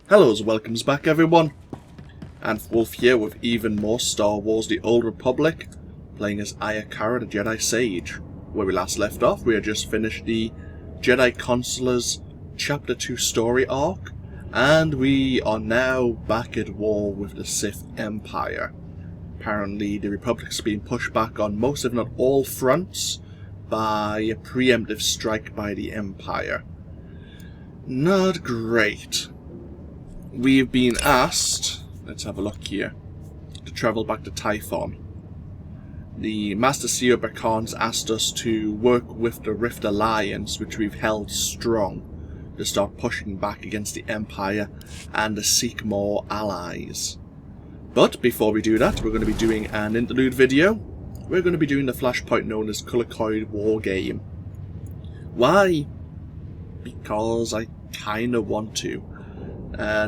Hello and welcomes back everyone. AnthWolf here with even more Star Wars The Old Republic, playing as Ayakara the Jedi Sage. Where we last left off, we had just finished the Jedi Consular's Chapter 2 story arc, and we are now back at war with the Sith Empire. Apparently the Republic's being pushed back on most if not all fronts by a preemptive strike by the Empire. Not great. We've been asked, let's have a look here, to travel back to Typhon. The Master Seer Bakan's asked us to work with the Rift Alliance, which we've held strong, to start pushing back against the Empire and to seek more allies. But before we do that, we're going to be doing an interlude video. We're going to be doing the Flashpoint known as Colicoid War Game. Why? Because I kinda want to.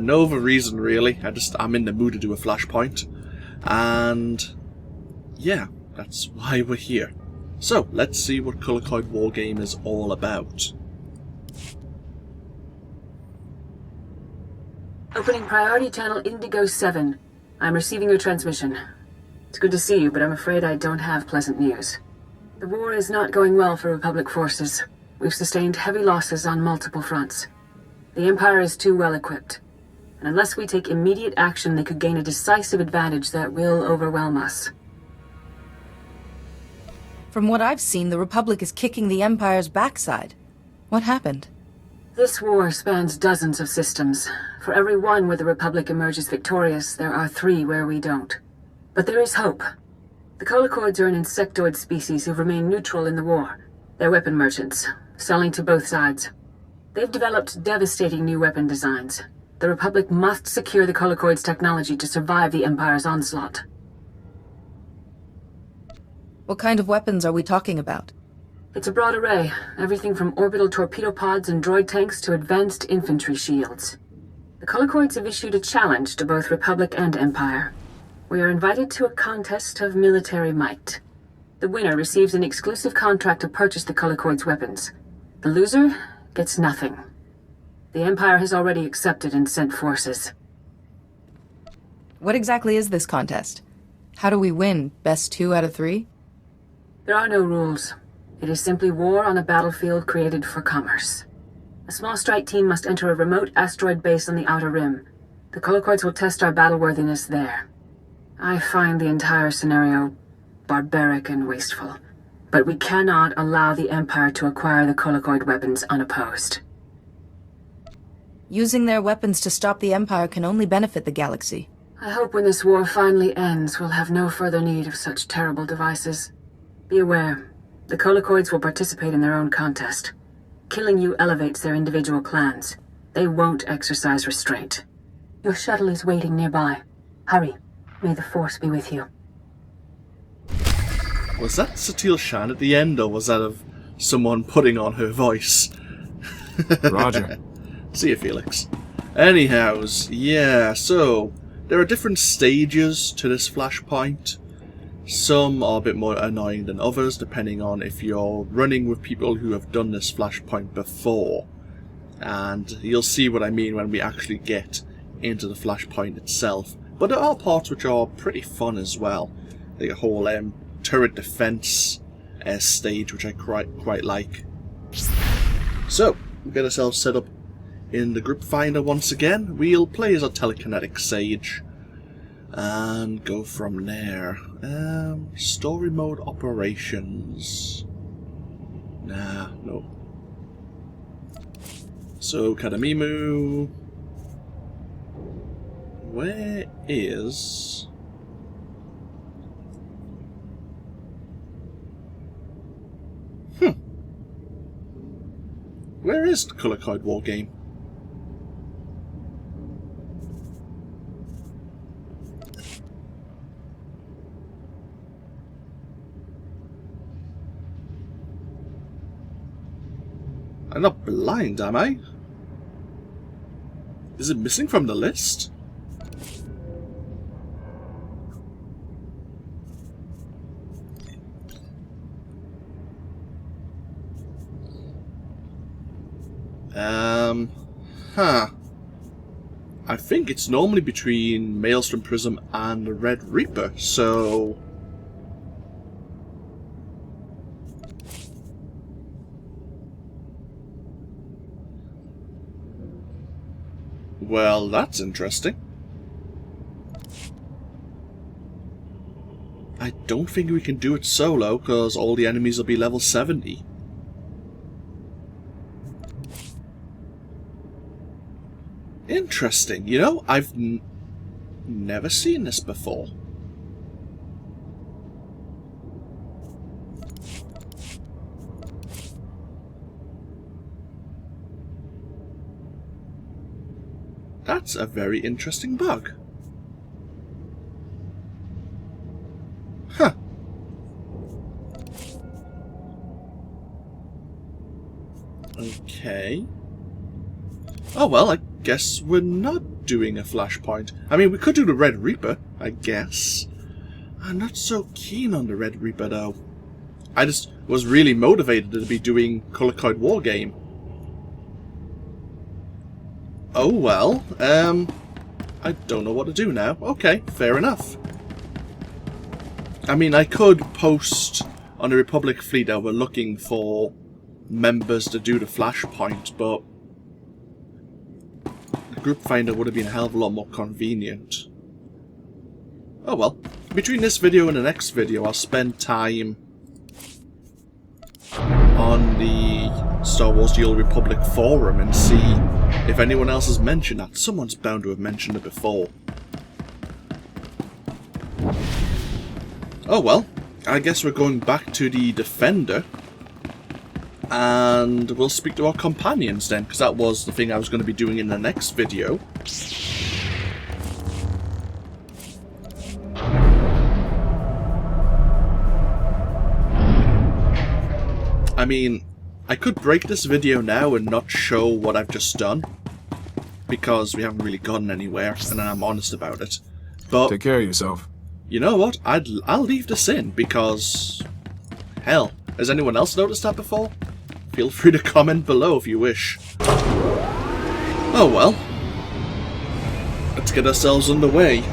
No other reason really, I'm in the mood to do a Flashpoint, and yeah, that's why we're here. So, let's see what Colicoid War Game is all about. Opening priority channel Indigo 7. I'm receiving your transmission. It's good to see you, but I'm afraid I don't have pleasant news. The war is not going well for Republic forces. We've sustained heavy losses on multiple fronts. The Empire is too well equipped, and unless we take immediate action, they could gain a decisive advantage that will overwhelm us. From what I've seen, the Republic is kicking the Empire's backside. What happened? This war spans dozens of systems. For every one where the Republic emerges victorious, there are 3 where we don't. But there is hope. The Colicoids are an insectoid species who've remained neutral in the war. They're weapon merchants, selling to both sides. They've developed devastating new weapon designs. The Republic must secure the Colicoids' technology to survive the Empire's onslaught. What kind of weapons are we talking about? It's a broad array, everything from orbital torpedo pods and droid tanks to advanced infantry shields. The Colicoids have issued a challenge to both Republic and Empire. We are invited to a contest of military might. The winner receives an exclusive contract to purchase the Colicoids' weapons. The loser gets nothing. The Empire has already accepted and sent forces. What exactly is this contest? How do we win? Best 2 out of 3? There are no rules. It is simply war on a battlefield created for commerce. A small strike team must enter a remote asteroid base on the Outer Rim. The Colicoids will test our battleworthiness there. I find the entire scenario barbaric and wasteful. But we cannot allow the Empire to acquire the Colicoid weapons unopposed. Using their weapons to stop the Empire can only benefit the galaxy. I hope when this war finally ends, we'll have no further need of such terrible devices. Be aware, the Colicoids will participate in their own contest. Killing you elevates their individual clans. They won't exercise restraint. Your shuttle is waiting nearby. Hurry. May the Force be with you. Was that Satil Shan at the end, or was that of someone putting on her voice? Roger. See you, Felix. Anyhows, yeah, so there are different stages to this Flashpoint. Some are a bit more annoying than others, depending on if you're running with people who have done this Flashpoint before. And you'll see what I mean when we actually get into the Flashpoint itself. But there are parts which are pretty fun as well. Like a whole turret defense stage, which I quite like. So, we'll get ourselves set up in the group finder once again. We'll play as a telekinetic sage and go from there. Story mode operations. Nah, no. So, Kadamimu. Where is... Where is the Colicoid War Game? I'm not blind, am I? Is it missing from the list? Huh. I think it's normally between Maelstrom Prism and the Red Reaper, so... Well, that's interesting. I don't think we can do it solo, because all the enemies will be level 70. Interesting. You know, I've never seen this before. That's a very interesting bug. Huh. Okay. Oh well, I guess we're not doing a Flashpoint. I mean, we could do the Red Reaper, I guess. I'm not so keen on the Red Reaper, though. I just was really motivated to be doing Colicoid War Game. Oh well, I don't know what to do now. Okay, fair enough. I mean, I could post on the Republic fleet that we're looking for members to do the Flashpoint, but the group finder would have been a hell of a lot more convenient. Oh well. Between this video and the next video, I'll spend time on the Star Wars The Old Republic forum and see if anyone else has mentioned that. Someone's bound to have mentioned it before. Oh well, I guess we're going back to the Defender, and we'll speak to our companions then, because that was the thing I was going to be doing in the next video. I mean, I could break this video now and not show what I've just done, because we haven't really gotten anywhere, and I'm honest about it. But Take care of yourself. you know what? I'll leave this in, because hell, has anyone else noticed that before? Feel free to comment below if you wish. Oh well. Let's get ourselves underway.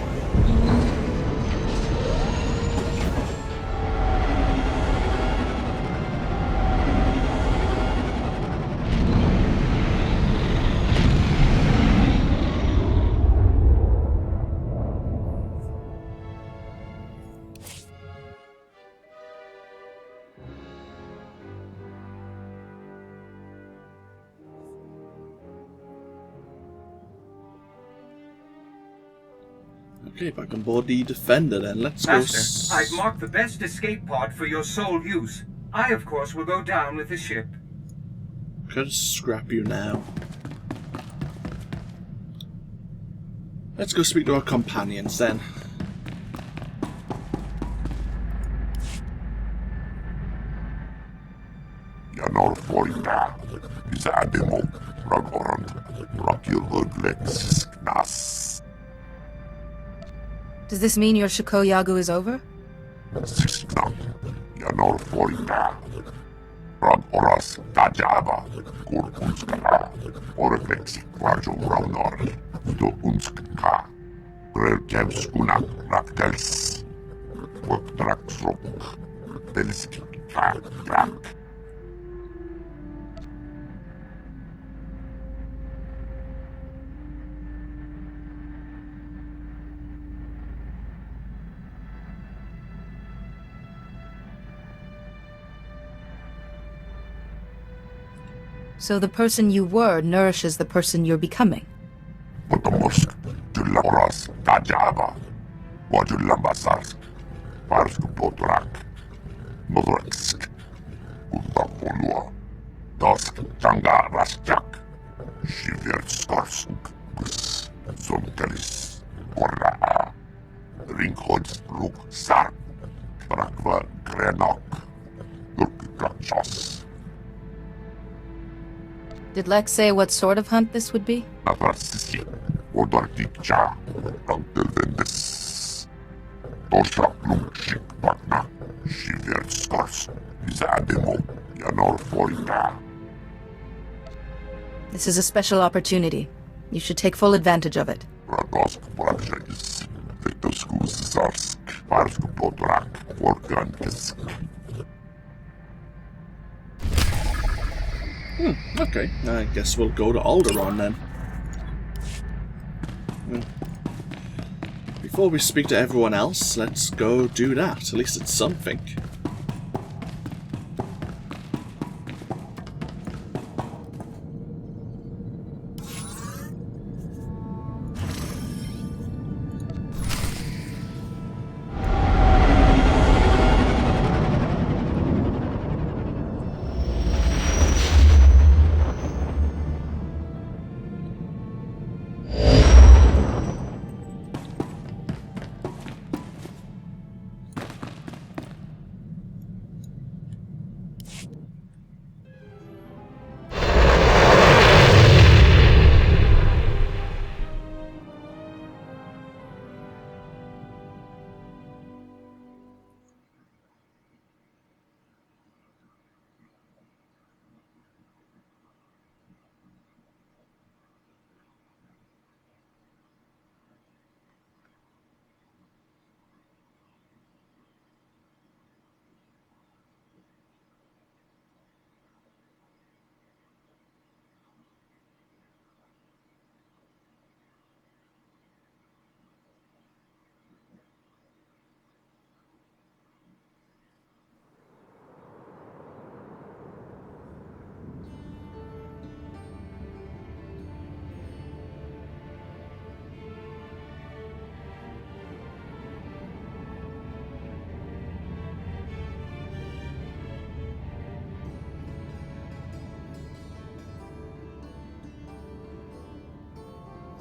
Okay, back on board the Defender then. Let's go. Master, I've marked the best escape pod for your sole use. I, of course, will go down with the ship. Could scrap you now. Let's go speak to our companions then. Norfolina, Zademo, Ragorant, Rockyludlex, Nas, Does this mean your Shikoyagu is over? Sixna, Norfolina, Ragoras, Tajaba, Kurkunskala, Oreflexi, Rajo Raunor, Do Unska, Grelkevskuna, Raktels, Workdraxrok, Delski, Krak. So the person you were nourishes the person you're becoming. Potomusk, Tularas, Tajaba, Wajulambasarsk, Parsk Potrak, Modreksk, Utapolua, Dosk Tanga Rasjak, Shiverskorsk, Zonkelis, Korra, Ringhods Ruk Sark, Brakva Grenok, Lurkikachos. Did Lex say what sort of hunt this would be? Navarsiski, Odartikcha, Rantelvendes, Tosha Plumchik Patna, Shiverskars, Zademo, Yanor Foina. This is a special opportunity. You should take full advantage of it. Radosk Brabshagis, Victoskus Zarsk, Parsk Potrak, Workankisk. Okay, I guess we'll go to Alderaan then. Before we speak to everyone else, let's go do that. At least it's something.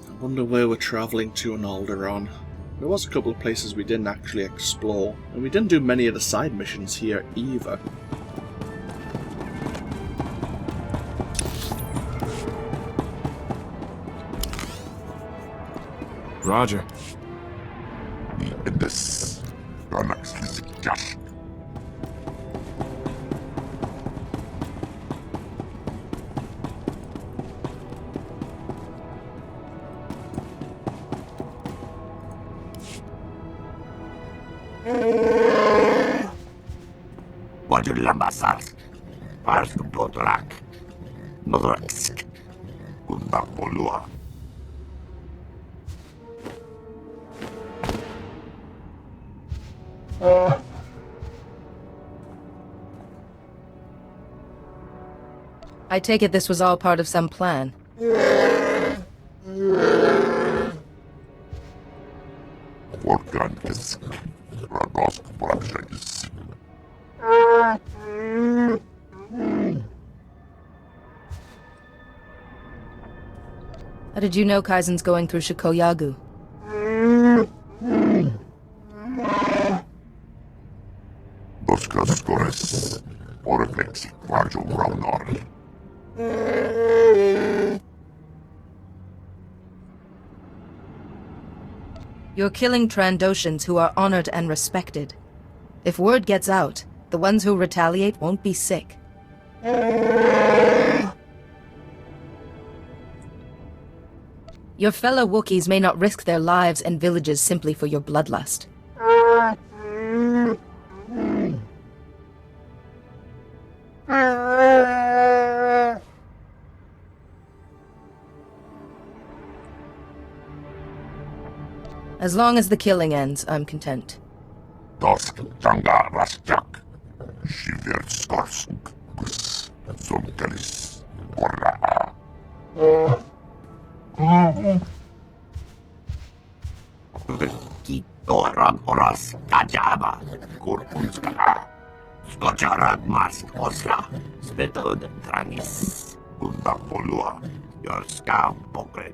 I wonder where we're travelling to on Alderaan. There was a couple of places we didn't actually explore, and we didn't do many of the side missions here either. Roger. This Ganaxlis Jash. Lambasas, Parsk Potrak, Nodraksk, Kundapolua. I take it this was all part of some plan. Workankisk, Radosk Brabshagis. How did you know Kaizen's going through Shikoyagu? Doskas Gores, Oreflexi, Varjo Raunor. You're killing Trandoshans who are honored and respected. If word gets out, the ones who retaliate won't be sick. Your fellow Wookiees may not risk their lives and villages simply for your bloodlust. As long as the killing ends, I'm content. Dosk Janga Rasjak, Shiver Skorsunk, Zonkelis, Korra. Kitoran Oras Kajaba, Kurkunska, Skocharan Mas Osla, Spetod Tranis, Kundapolua, your scam pocket.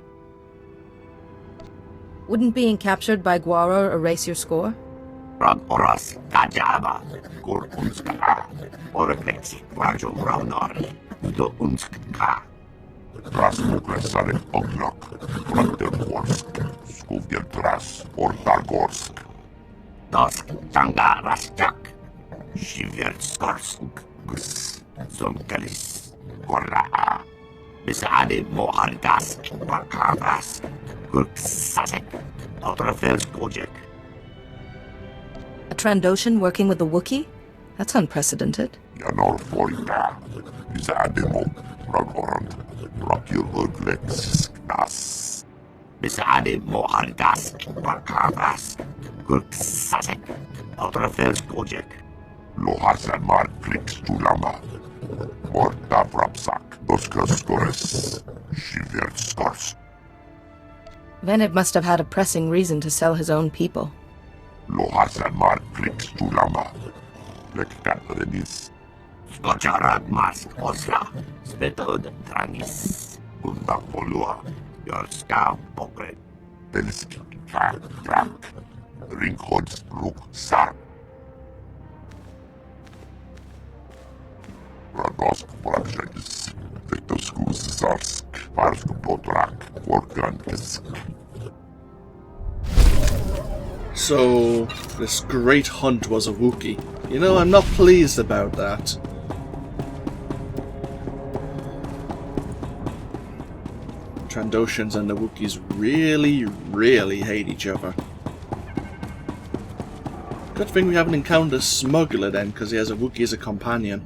Wouldn't being captured by Guaro erase your score? Ran Oras Kajaba, Kurkunska, Oreflexi, Varjo Raunor, Do Unska. Rasmuklesare Ognok, Brandenborsk, Skuvjeltras, Ortagorsk. Dosk Janga Rasjak, Shiver Skorsunk, Zonkelis, Korra. Besade mohardas bakavas. Gurksasek. Outerfels project. A Trandoshan working with the Wookiee? That's unprecedented. Janor Forita. Besade mo. Ragorand. Rakil Lex Nas. Besade mohardas bakavas. Gurksasek. Outerfels project. Lohasan mar flix tulama. Morta brapsak. Doskos Shiver scars. Venet must have had a pressing reason to sell his own people. Lohasan mar flix tulama. Lekkarenis. Skocharak mas osla. Spetod tranis. Unda polua. Your scalp pokret. Telski. Frank. Ringhods ruk sark. Radosk Brakshanis, Vectoskus Zarsk, Parsk Potrak, Workankisk. So, this great hunt was a Wookiee. You know, I'm not pleased about that. Trandoshans and the Wookiees really hate each other. Good thing we haven't encountered a smuggler then, because he has a Wookiee as a companion.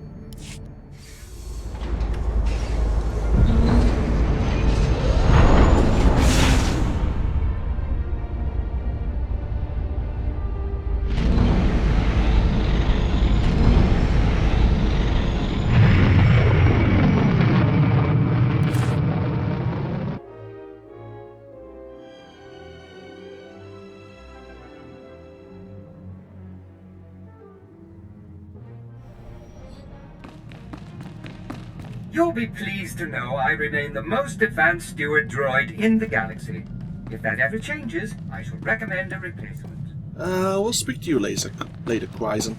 You'll be pleased to know I remain the most advanced steward droid in the galaxy. If that ever changes, I shall recommend a replacement. We'll speak to you later, Quaizen.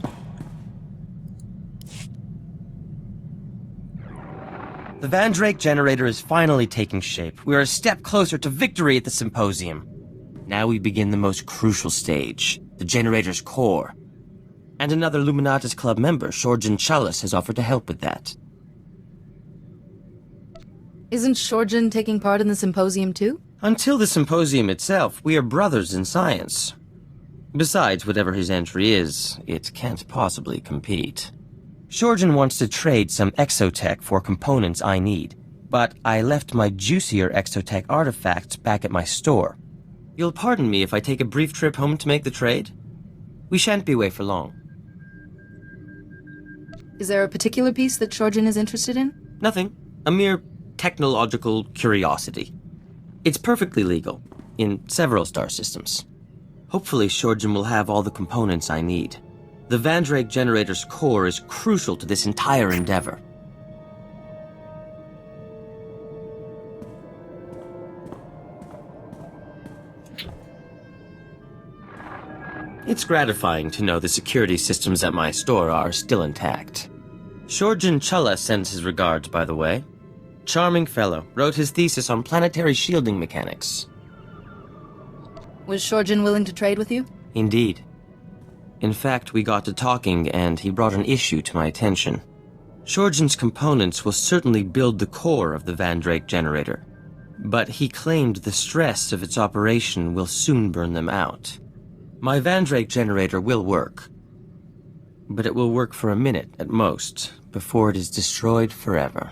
The Vandrake generator is finally taking shape. We are a step closer to victory at the symposium. Now we begin the most crucial stage, the generator's core. And another Luminatus Club member, Shorjan Chalice, has offered to help with that. Isn't Shorjan taking part in the symposium too? Until the symposium itself, we are brothers in science. Besides, whatever his entry is, it can't possibly compete. Shorjan wants to trade some exotech for components I need, but I left my juicier exotech artifacts back at my store. You'll pardon me if I take a brief trip home to make the trade? We shan't be away for long. Is there a particular piece that Shorjan is interested in? Nothing. A mere technological curiosity. It's perfectly legal, in several star systems. Hopefully Shorjan will have all the components I need. The Vandrake generator's core is crucial to this entire endeavor. It's gratifying to know the security systems at my store are still intact. Shorjan Challa sends his regards, by the way. Charming fellow, wrote his thesis on planetary shielding mechanics. Was Shorjan willing to trade with you? Indeed. In fact, we got to talking and he brought an issue to my attention. Shorjan's components will certainly build the core of the Vandrake generator, but he claimed the stress of its operation will soon burn them out. My Vandrake generator will work, but it will work for a minute at most, before it is destroyed forever.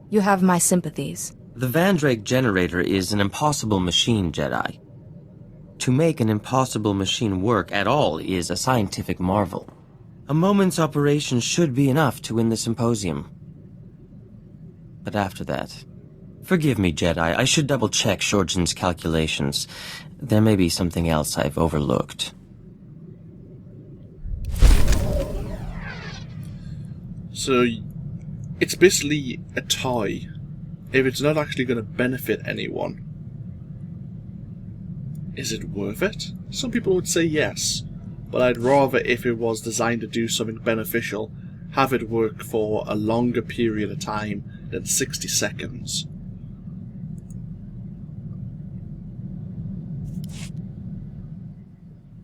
You have my sympathies. The Vandrake generator is an impossible machine, Jedi. To make an impossible machine work at all is a scientific marvel. A moment's operation should be enough to win the symposium. But after that... Forgive me, Jedi, I should double-check Shorjan's calculations. There may be something else I've overlooked. So, it's basically a toy. If it's not actually going to benefit anyone, is it worth it? Some people would say yes, but I'd rather, if it was designed to do something beneficial, have it work for a longer period of time than 60 seconds.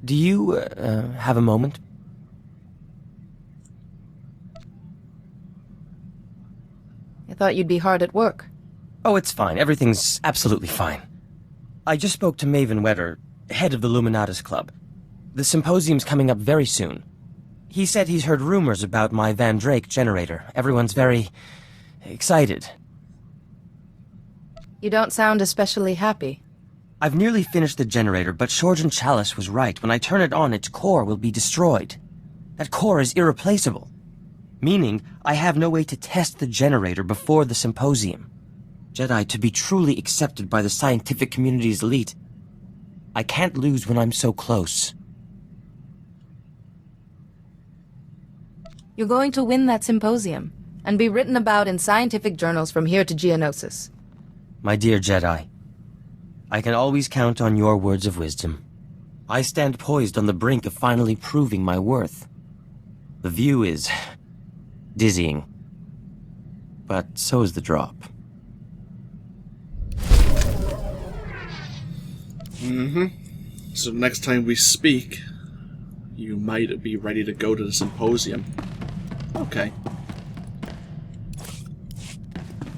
Do you, have a moment? thought you'd be hard at work. Oh, it's fine. Everything's absolutely fine. I just spoke to Maven Wetter, head of the Luminatus Club. The symposium's coming up very soon. He said he's heard rumors about my Van Drake generator. Everyone's very excited. You don't sound especially happy. I've nearly finished the generator, but Shorjan Chalice was right. When I turn it on, its core will be destroyed. That core is irreplaceable. Meaning, I have no way to test the generator before the symposium. Jedi, to be truly accepted by the scientific community's elite, I can't lose when I'm so close. You're going to win that symposium, and be written about in scientific journals from here to Geonosis. My dear Jedi, I can always count on your words of wisdom. I stand poised on the brink of finally proving my worth. The view is dizzying, but so is the drop. So next time we speak, you might be ready to go to the symposium. Okay.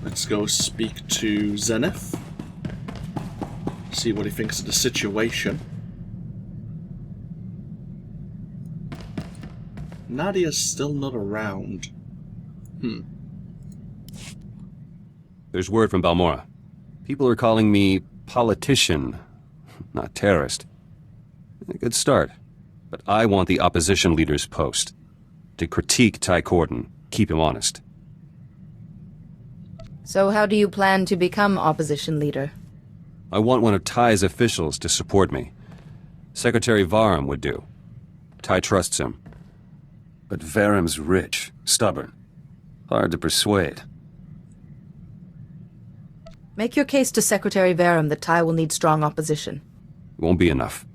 Let's go speak to Zenith. See what he thinks of the situation. Nadia's still not around. There's word from Balmora. People are calling me politician, not terrorist. A good start. But I want the opposition leader's post. To critique Ty Corden, keep him honest. So how do you plan to become opposition leader? I want one of Ty's officials to support me. Secretary Varum would do. Ty trusts him. But Varum's rich, stubborn. Hard to persuade. Make your case to Secretary Varum that Ty will need strong opposition. Won't be enough.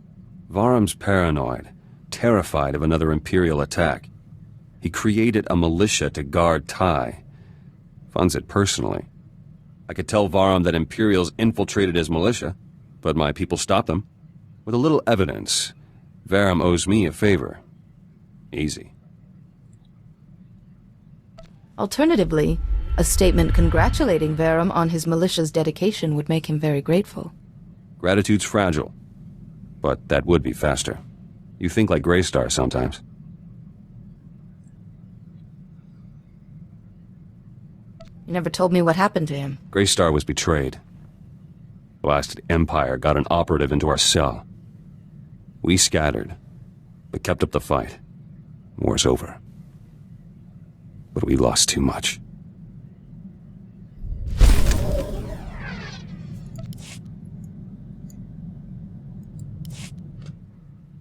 Varum's paranoid, terrified of another Imperial attack. He created a militia to guard Ty. Funds it personally. I could tell Varum that Imperials infiltrated his militia, but my people stopped them. With a little evidence, Varum owes me a favor. Easy. Alternatively, a statement congratulating Varum on his militia's dedication would make him very grateful. Gratitude's fragile, but that would be faster. You think like Greystar sometimes. You never told me what happened to him. Greystar was betrayed. Blasted Empire got an operative into our cell. We scattered, but kept up the fight. War's over. But we lost too much.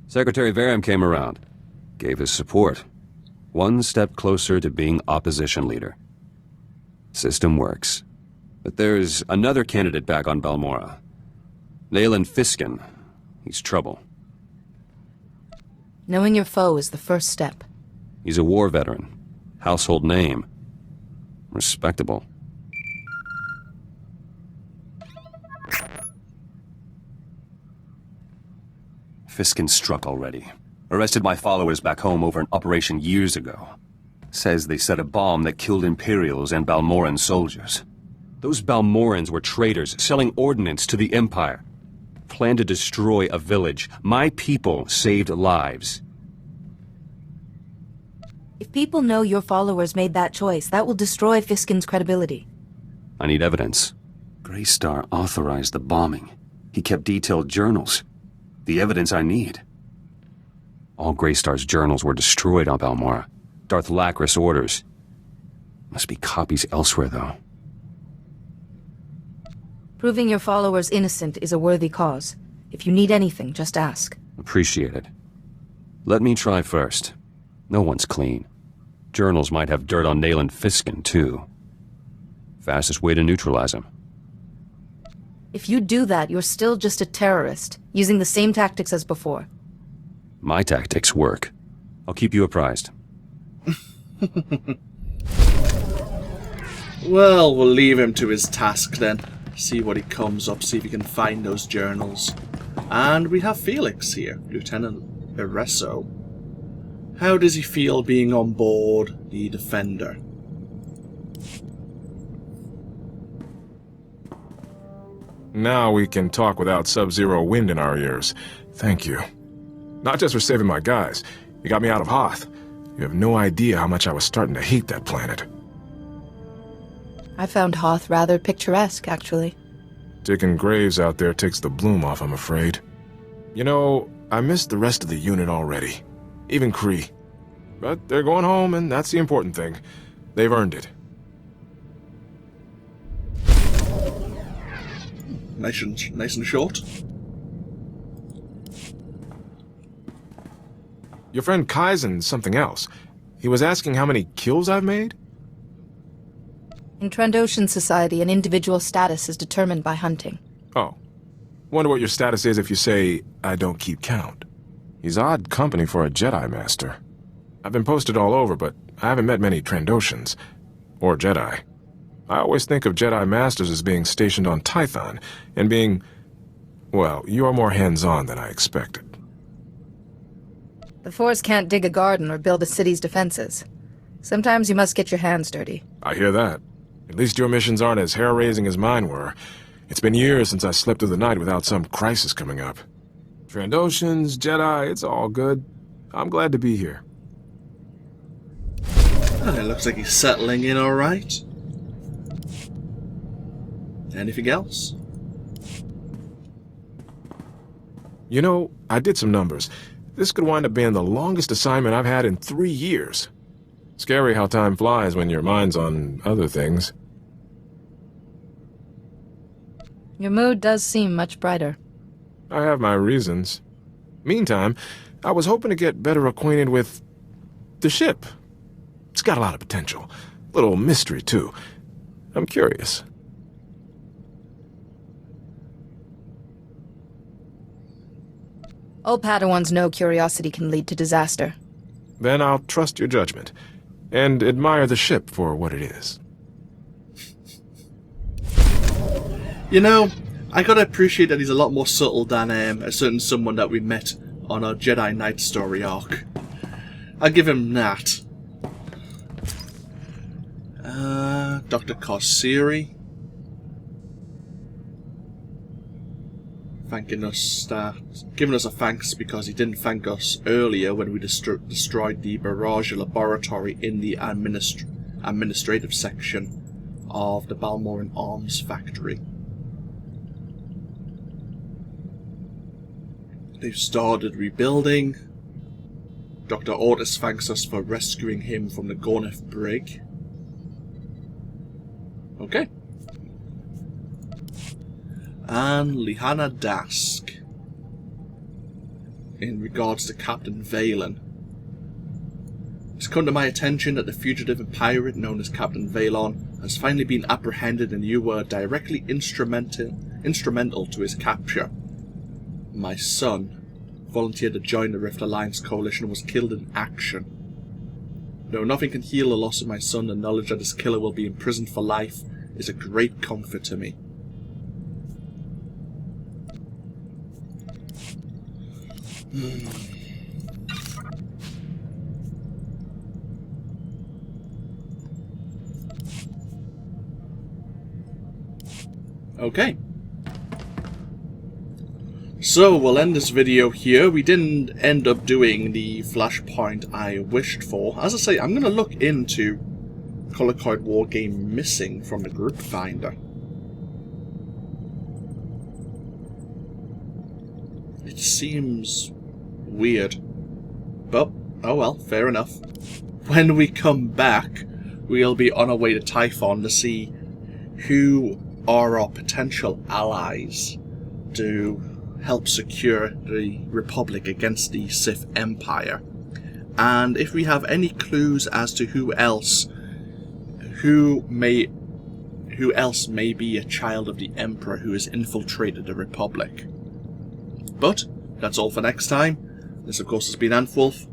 Secretary Varum came around, gave his support. One step closer to being opposition leader. System works. But there's another candidate back on Balmora. Nayland Fiskin. He's trouble. Knowing your foe is the first step. He's a war veteran. Household name. Respectable. Fiskin struck already. Arrested my followers back home over an operation years ago. Says they set a bomb that killed Imperials and Balmoran soldiers. Those Balmorans were traitors, selling ordnance to the Empire. Planned to destroy a village. My people saved lives. If people know your followers made that choice, that will destroy Fiskin's credibility. I need evidence. Greystar authorized the bombing. He kept detailed journals. The evidence I need. All Greystar's journals were destroyed on Balmora. Darth Lacris orders. Must be copies elsewhere, though. Proving your followers innocent is a worthy cause. If you need anything, just ask. Appreciate it. Let me try first. No one's clean. Journals might have dirt on Nayland Fiskin, too. Fastest way to neutralize him. If you do that, you're still just a terrorist, using the same tactics as before. My tactics work. I'll keep you apprised. Well, we'll leave him to his task then. See what he comes up, see if he can find those journals. And we have Felix here, Lieutenant Ereso. How does he feel being on board the Defender? Now we can talk without sub-zero wind in our ears. Thank you. Not just for saving my guys. You got me out of Hoth. You have no idea how much I was starting to hate that planet. I found Hoth rather picturesque, actually. Digging graves out there takes the bloom off, I'm afraid. You know, I missed the rest of the unit already. Even Kree. But they're going home, and that's the important thing. They've earned it. Nice and short. Your friend Kaizen's something else. He was asking how many kills I've made? In Trandoshan society, an individual's status is determined by hunting. Oh. Wonder what your status is if you say, I don't keep count. He's odd company for a Jedi Master. I've been posted all over, but I haven't met many Trandoshans. Or Jedi. I always think of Jedi Masters as being stationed on Tython, and being... well, you're more hands-on than I expected. The Force can't dig a garden or build a city's defenses. Sometimes you must get your hands dirty. I hear that. At least your missions aren't as hair-raising as mine were. It's been years since I slept through the night without some crisis coming up. Trandoshans, Jedi, it's all good. I'm glad to be here. Oh, it looks like he's settling in alright. Anything else? You know, I did some numbers. This could wind up being the longest assignment I've had in 3 years. Scary how time flies when your mind's on other things. Your mood does seem much brighter. I have my reasons. Meantime, I was hoping to get better acquainted with the ship. It's got a lot of potential. Little mystery, too. I'm curious. Old Padawans know curiosity can lead to disaster. Then I'll trust your judgment, and admire the ship for what it is. You know, I gotta appreciate that he's a lot more subtle than a certain someone that we met on our Jedi Knight story arc. I'll give him that. Dr. Korsiri. Thanking us, giving us a thanks because he didn't thank us earlier when we destroyed the Barrage laboratory in the administrative section of the Balmoran Arms Factory. They've started rebuilding. Dr. Ortis thanks us for rescuing him from the Gorneth brig. Okay. And Lihana Dask, in regards to Captain Valen. It's come to my attention that the fugitive and pirate known as Captain Valon has finally been apprehended, and you were directly instrumental to his capture. My son volunteered to join the Rift Alliance coalition and was killed in action. Though nothing can heal the loss of my son, the knowledge that his killer will be imprisoned for life is a great comfort to me. Okay. So, we'll end this video here. We didn't end up doing the Flashpoint I wished for. As I say, I'm going to look into Colicoid War Game missing from the group finder. It seems weird. But, oh well, fair enough. When we come back, we'll be on our way to Typhon to see who are our potential allies to help secure the Republic against the Sith Empire. And if we have any clues as to who else may be a child of the Emperor who has infiltrated the Republic. But that's all for next time. This of course has been AnthWolf,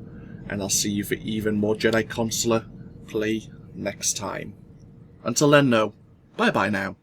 and I'll see you for even more Jedi Consular play next time. Until then, no. Bye bye now.